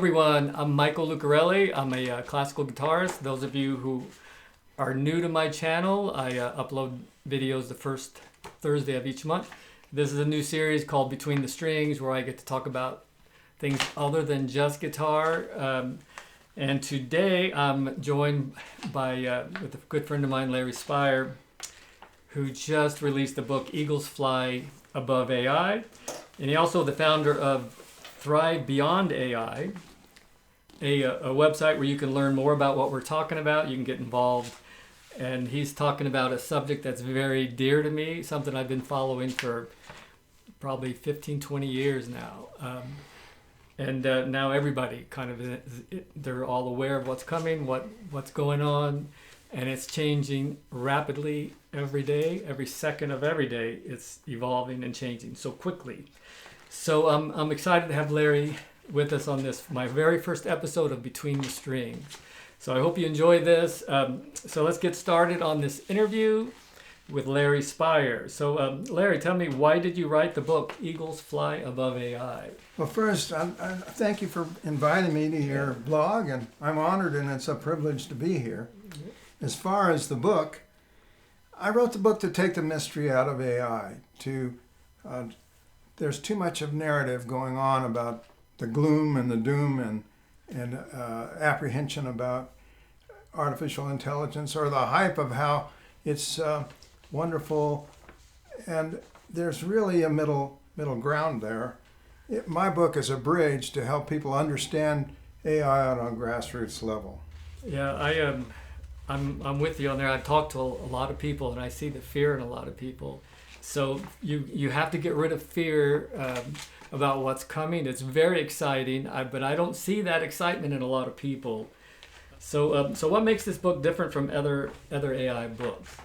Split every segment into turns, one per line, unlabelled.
everyone, I'm Michael Lucarelli. I'm a classical guitarist. Those of you who are new to my channel, I upload videos the first Thursday of each month. This is a new series called Between the Strings, where I get to talk about things other than just guitar. And today I'm joined by with a good friend of mine, Lari Spire, who just released the book Eagles Fly Above AI. And he's also the founder of Thrive Beyond AI, a website where you can learn more about what we're talking about. You can get involved. And he's talking about a subject that's very dear to me, something I've been following for probably 15, 20 years now. And now everybody kind of, they're all aware of what's coming, what's going on, and it's changing rapidly every day, every second of every day. It's evolving and changing so quickly. So I'm excited to have Lari with us on this, my very first episode of Between the Strings. So I hope you enjoy this. So let's get started on this interview with Lari Spire. So Lari, tell me, why did you write the book Eagles Fly Above AI?
Well, first, I thank you for inviting me to your blog, and I'm honored, and it's a privilege to be here. As far as the book, I wrote the book to take the mystery out of AI. There's too much of narrative going on about the gloom and the doom and apprehension about artificial intelligence, or the hype of how it's wonderful, and there's really a middle ground there. My book is a bridge to help people understand AI on a grassroots level.
Yeah, I'm with you on there. I've talked to a lot of people, and I see the fear in a lot of people. So you have to get rid of fear about what's coming. It's very exciting, but I don't see that excitement in a lot of people. So what makes this book different from other AI books?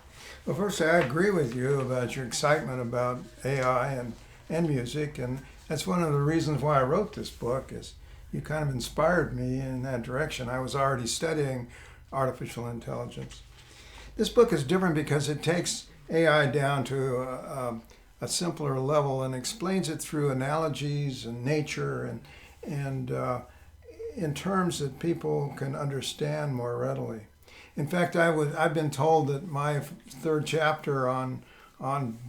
Well, first, I agree with you about your excitement about AI and music, and that's one of the reasons why I wrote this book. Is you kind of inspired me in that direction. I was already studying artificial intelligence. This book is different because it takes AI down to a simpler level and explains it through analogies and nature and in terms that people can understand more readily. In fact, I've been told that my third chapter on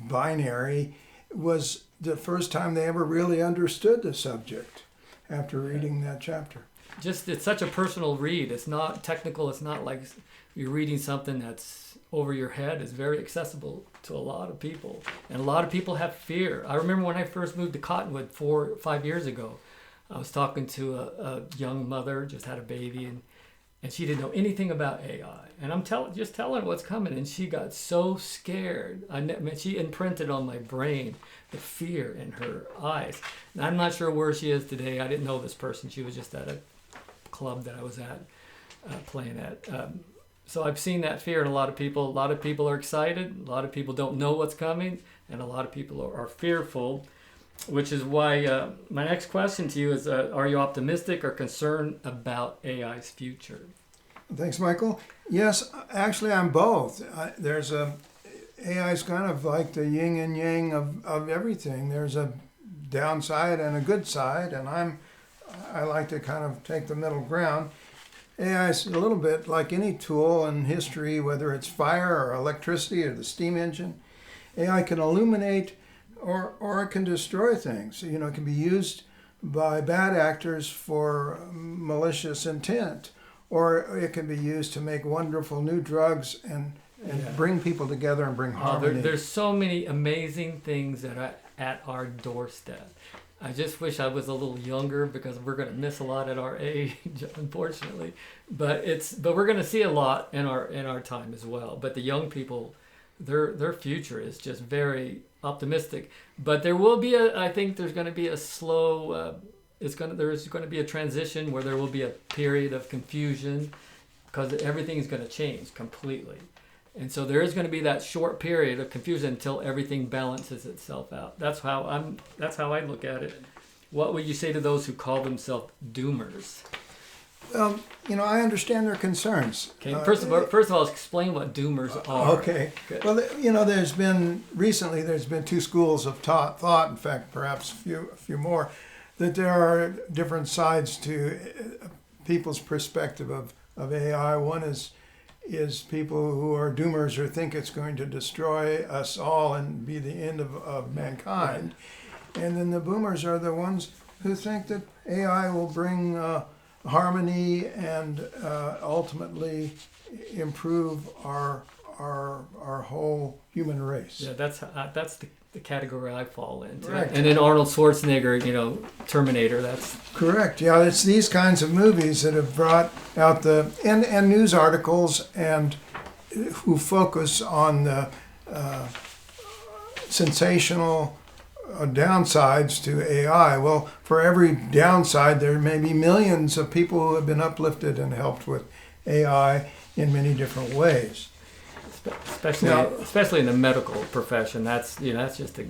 binary was the first time they ever really understood the subject after reading that chapter.
It's such a personal read. It's not technical. It's not like you're reading something that's over your head. It's very accessible to a lot of people. And a lot of people have fear. I remember when I first moved to Cottonwood 4 or 5 years ago, I was talking to a young mother, just had a baby, and she didn't know anything about AI. And I'm just telling her what's coming, and she got so scared. She imprinted on my brain the fear in her eyes. And I'm not sure where she is today. I didn't know this person. She was just at a club that I was at, playing at. So I've seen that fear in a lot of people. A lot of people are excited. A lot of people don't know what's coming. And a lot of people are fearful, which is why my next question to you is, are you optimistic or concerned about AI's future?
Thanks, Michael. Yes, actually, I'm both. AI is kind of like the yin and yang of everything. There's a downside and a good side, and I like to kind of take the middle ground. AI is a little bit like any tool in history, whether it's fire or electricity or the steam engine. AI can illuminate or it can destroy things. You know, it can be used by bad actors for malicious intent, or it can be used to make wonderful new drugs and bring people together and bring harmony.
There's so many amazing things that are at our doorstep. I just wish I was a little younger, because we're going to miss a lot at our age, unfortunately. But we're going to see a lot in our time as well. But the young people, their future is just very optimistic. But there will be I think there's going to be a slow. There's going to be a transition where there will be a period of confusion, because everything is going to change completely. And so there is going to be that short period of confusion until everything balances itself out. That's how I look at it. What would you say to those who call themselves doomers?
Well, I understand their concerns.
Okay, first of all, explain what doomers are.
Okay. Good. Well, there's been two schools of thought. In fact, perhaps a few more. that there are different sides to people's perspective of AI. One is people who are doomers or think it's going to destroy us all and be the end of mankind. And then the boomers are the ones who think that AI will bring harmony and ultimately improve our whole human race.
Yeah, that's the category I fall into.
Right.
And then Arnold Schwarzenegger, Terminator. That's
correct. Yeah, it's these kinds of movies that have brought out and news articles and who focus on the sensational downsides to AI. Well, for every downside, there may be millions of people who have been uplifted and helped with AI in many different ways.
Especially in the medical profession. That's just a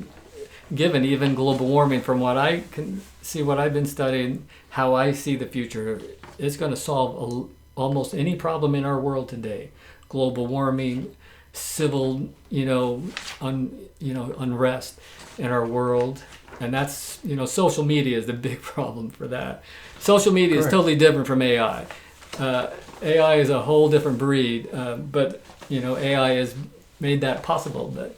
given. Even global warming, from what I can see, what I've been studying, how I see the future, it's going to solve almost any problem in our world today. Global warming, civil, unrest in our world, and that's social media is the big problem for that. Social media
Correct.
is totally different from AI. AI is a whole different breed, but AI has made that possible. But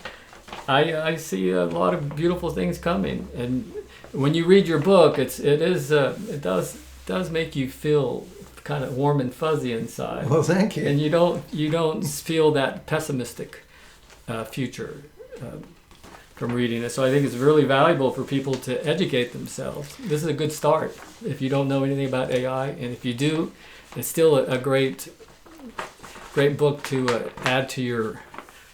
I see a lot of beautiful things coming, and when you read your book, it does make you feel kind of warm and fuzzy inside.
Well, thank you.
And you don't feel that pessimistic future from reading it. So I think it's really valuable for people to educate themselves. This is a good start if you don't know anything about AI, and if you do, it's still a great book to add to your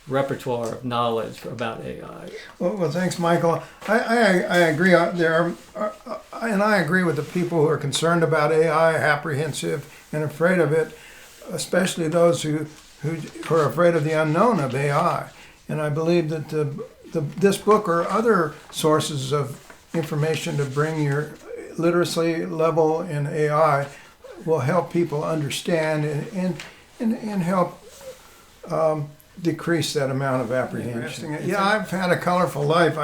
repertoire of knowledge about AI.
Well, thanks, Michael. I agree. And I agree with the people who are concerned about AI, apprehensive and afraid of it, especially those who are afraid of the unknown of AI. And I believe that this book or other sources of information to bring your literacy level in AI will help people understand and help decrease that amount of apprehension. Yeah, I've had a colorful life.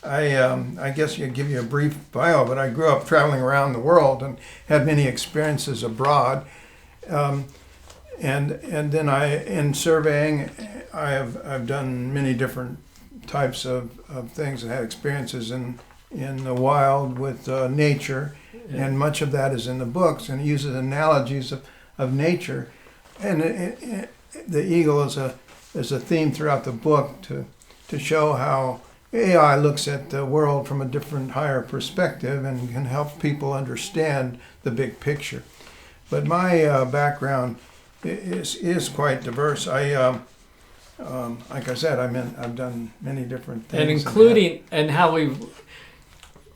I guess you give you a brief bio, but I grew up traveling around the world and had many experiences abroad. And then in surveying, I've done many different types of things and had experiences in the wild with nature, and much of that is in the books, and it uses analogies of nature, and the eagle is a theme throughout the book to show how AI looks at the world from a different, higher perspective and can help people understand the big picture. But my background is quite diverse. Like I said, I've done many different things,
and including and how we.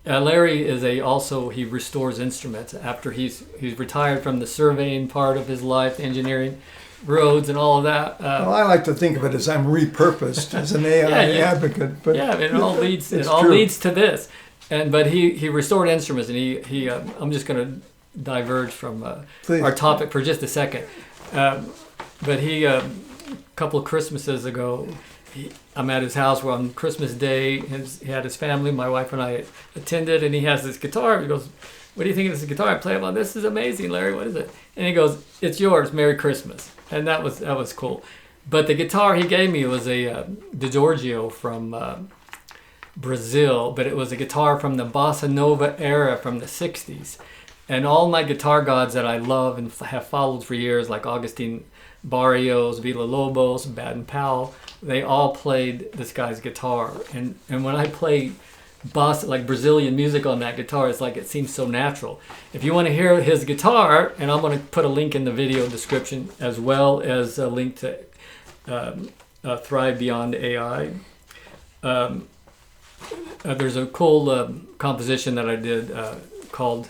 Larry is he restores instruments after he's retired from the surveying part of his life, engineering, roads, and all of that.
Well, I like to think of it as I'm repurposed as an AI advocate. But
it all leads leads to this. But he restored instruments, and he I'm just going to diverge from our topic for just a second. But he a couple of Christmases ago, I'm at his house on Christmas Day. He had his family, my wife and I attended, and he has this guitar. He goes, "What do you think of this guitar?" I play it. "Well, this is amazing, Larry. What is it?" And he goes, "It's yours. Merry Christmas." And that was cool. But the guitar he gave me was a Giorgio from Brazil, but it was a guitar from the Bossa Nova era from the 60s. And all my guitar gods that I love and have followed for years, like Agustin Barrios, Villa-Lobos, Baden Powell, they all played this guy's guitar. And when I play bossa, like Brazilian music on that guitar, it's like it seems so natural. If you want to hear his guitar, and I'm going to put a link in the video description as well as a link to Thrive Beyond AI. There's a cool composition that I did called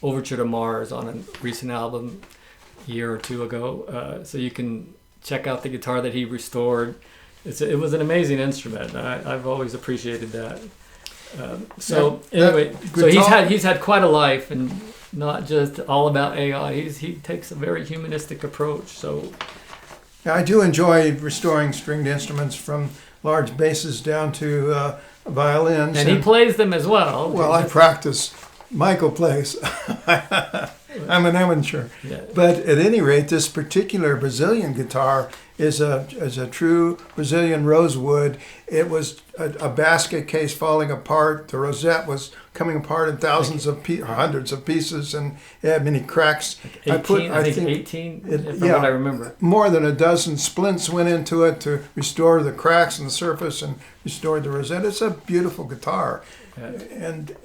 Overture to Mars on a recent album a year or two ago. So you can check out the guitar that he restored. It was an amazing instrument. I've always appreciated that. So he's had quite a life, and not just all about AI. He takes a very humanistic approach. So
I do enjoy restoring stringed instruments from large basses down to violins.
And he plays them as well.
Well, I practice Michael plays. I'm an amateur.
Yeah.
But at any rate, this particular Brazilian guitar is a true Brazilian rosewood. It was a basket case falling apart. The rosette was coming apart in thousands of hundreds of pieces, and it had many cracks.
18, I think 18, from what I remember.
More than a dozen splints went into it to restore the cracks in the surface and restore the rosette. It's a beautiful guitar, and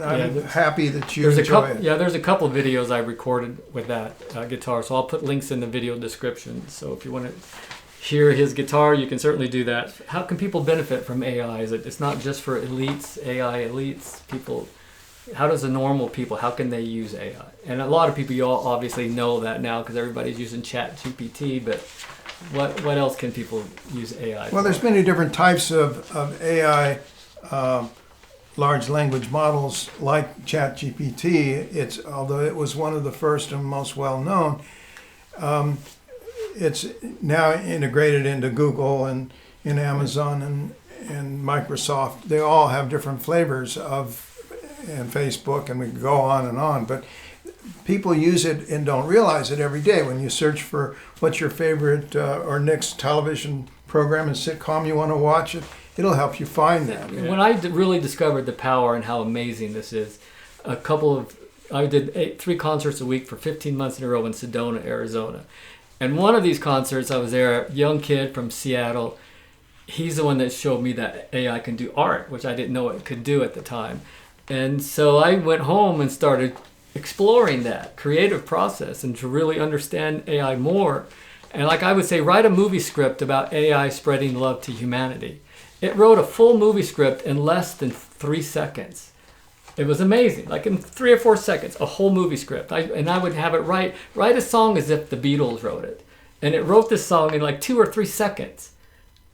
I'm happy that you enjoy it.
Yeah, there's a couple of videos I recorded with that guitar, so I'll put links in the video description. So if you want to hear his guitar, you can certainly do that. How can people benefit from AI? It's not just for elites, AI elites, people. How does the normal people, how can they use AI? And a lot of people, you all obviously know that now because everybody's using Chat GPT, but what else can people use AI for?
Well, there's many different types of AI large language models like ChatGPT. Although it was one of the first and most well known, it's now integrated into Google and in Amazon and Microsoft. They all have different flavors and Facebook, and we can go on and on. But people use it and don't realize it every day. When you search for what's your favorite or next television program and sitcom you want to watch, it'll help you find that.
When I really discovered the power and how amazing this is, I did 3 concerts a week for 15 months in a row in Sedona, Arizona. And one of these concerts, I was there, a young kid from Seattle. He's the one that showed me that AI can do art, which I didn't know it could do at the time. And so I went home and started exploring that creative process and to really understand AI more. And like I would say, write a movie script about AI spreading love to humanity. It wrote a full movie script in less than 3 seconds. It was amazing. Like in 3 or 4 seconds, a whole movie script. I would have it write a song as if the Beatles wrote it. And it wrote this song in like 2 or 3 seconds.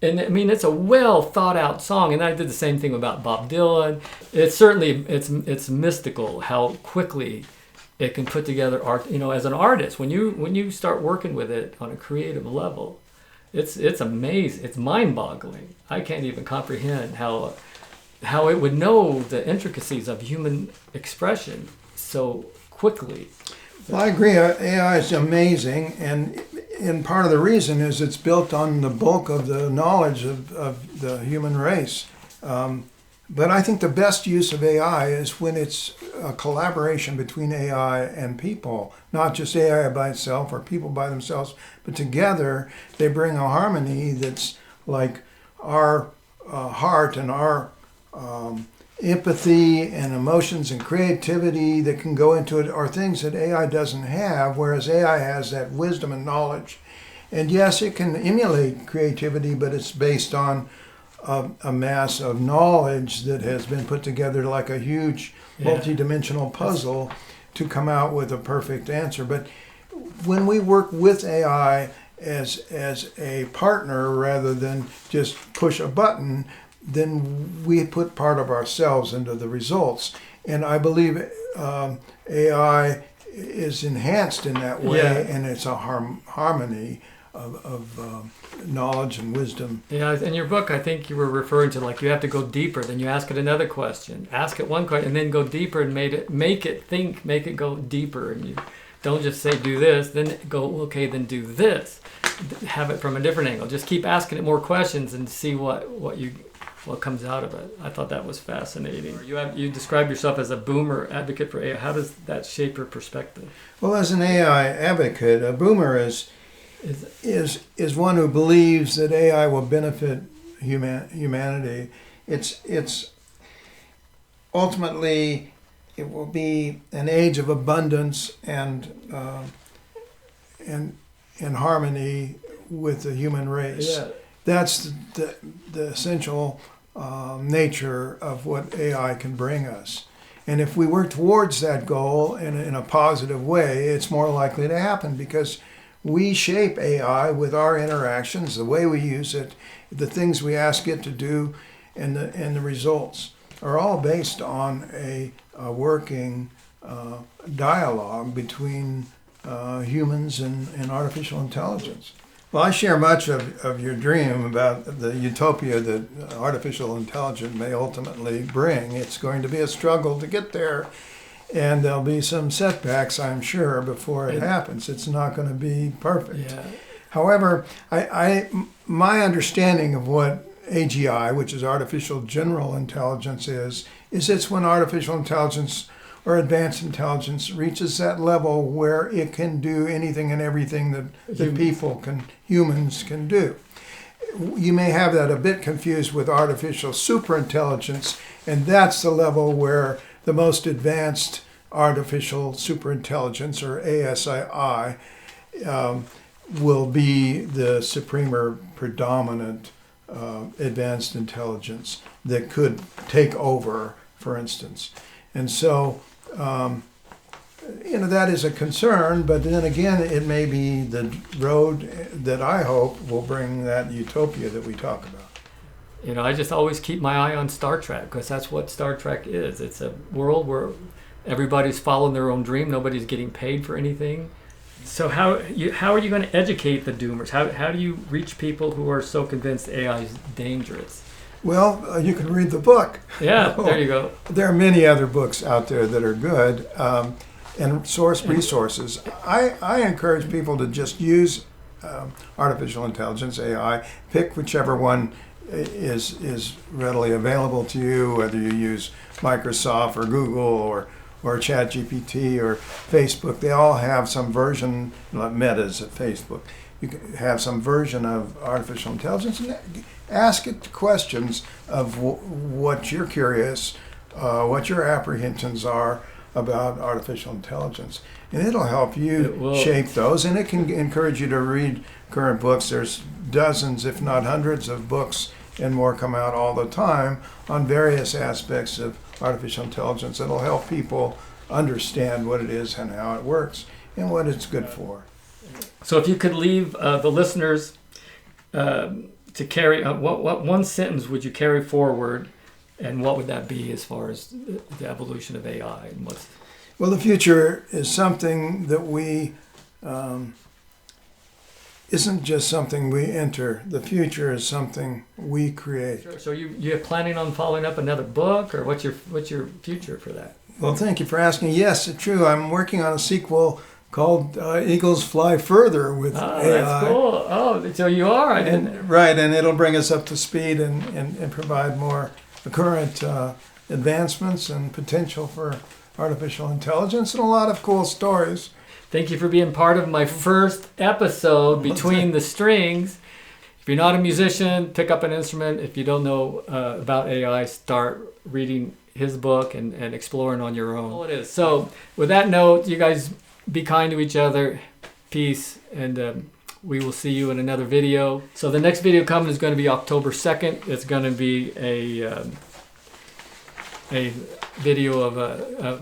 And I mean, it's a well thought out song. And I did the same thing about Bob Dylan. It's certainly, it's mystical how quickly it can put together art, as an artist. When you start working with it on a creative level, it's amazing. It's mind-boggling. I can't even comprehend how it would know the intricacies of human expression so quickly.
Well, I agree. AI is amazing, and part of the reason is it's built on the bulk of the knowledge of the human race. But I think the best use of AI is when it's a collaboration between AI and people, not just AI by itself or people by themselves, but together they bring a harmony that's like our heart and our empathy and emotions and creativity that can go into it are things that AI doesn't have, whereas AI has that wisdom and knowledge. And yes, it can emulate creativity, but it's based on a mass of knowledge that has been put together like a huge multi-dimensional puzzle to come out with a perfect answer. But when we work with AI as a partner rather than just push a button, then we put part of ourselves into the results. And I believe AI is enhanced in that way, and it's a harmony of knowledge and wisdom.
Yeah, in your book, I think you were referring to like you have to go deeper. Then you ask it another question, ask it one question, and then go deeper and make it think, make it go deeper. And you don't just say do this, then go okay, then do this. Have it from a different angle. Just keep asking it more questions and see what comes out of it. I thought that was fascinating. You describe yourself as a boomer advocate for AI. How does that shape your perspective?
Well, as an AI advocate, a boomer is one who believes that AI will benefit humanity. It's ultimately it will be an age of abundance and harmony with the human race.
Yeah.
That's the essential nature of what AI can bring us. And if we work towards that goal in a positive way, it's more likely to happen because we shape AI with our interactions, the way we use it, the things we ask it to do, and the results are all based on a working dialogue between humans and artificial intelligence. Well, I share much of your dream about the utopia that artificial intelligence may ultimately bring. It's going to be a struggle to get there. And there'll be some setbacks, I'm sure, before it happens. It's not going to be perfect.
Yeah.
However, my understanding of what AGI, which is artificial general intelligence, is it's when artificial intelligence or advanced intelligence reaches that level where it can do anything and everything that humans can do. You may have that a bit confused with artificial superintelligence, and that's the level where the most advanced artificial superintelligence, or ASI, will be the supreme or predominant advanced intelligence that could take over, for instance. And so, that is a concern, but then again, it may be the road that I hope will bring that utopia that we talk about.
I just always keep my eye on Star Trek, because that's what Star Trek is. It's a world where everybody's following their own dream. Nobody's getting paid for anything. So how are you going to educate the doomers? How do you reach people who are so convinced AI is dangerous?
Well, you can read the book.
Yeah, there you go.
There are many other books out there that are good, and source resources. I encourage people to just use artificial intelligence, AI. Pick whichever one is readily available to you, whether you use Microsoft or Google or ChatGPT or Facebook. They all have some version, like Meta's at Facebook. You can have some version of artificial intelligence and ask it questions of what you're curious, what your apprehensions are about artificial intelligence. And it'll help you shape those, and it can encourage you to read current books. There's dozens, if not hundreds, of books and more come out all the time on various aspects of artificial intelligence that'll help people understand what it is and how it works and what it's good for.
So if you could leave the listeners to carry, what one sentence would you carry forward, and what would that be as far as the evolution of AI? And
Well, the future is something that we isn't just something we enter. The future is something we create.
So you're planning on following up another book, or what's your future for that?
Well, thank you for asking. Yes, it's true. I'm working on a sequel called Eagles Fly Further with AI.
That's cool. Oh, so you are.
Right, and it'll bring us up to speed and provide more current advancements and potential for artificial intelligence and a lot of cool stories.
Thank you for being part of my first episode, Between the Strings. If you're not a musician, pick up an instrument. If you don't know about AI, start reading his book and exploring on your own. All it is. So with that note, you guys be kind to each other. Peace. And we will see you in another video. So the next video coming is going to be October 2nd. It's going to be a video of a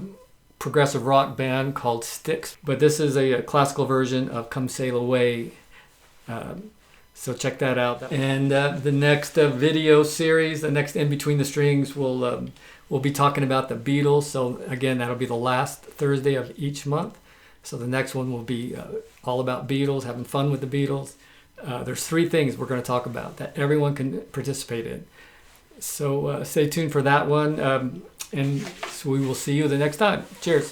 progressive rock band called Styx, but this is a classical version of Come Sail Away, so check that out. And the next video series, the next In Between the Strings, we'll be talking about the Beatles. So again, that'll be the last Thursday of each month. So the next one will be all about Beatles, having fun with the Beatles. There's 3 things we're going to talk about that everyone can participate in. So stay tuned for that one. And so we will see you the next time. Cheers.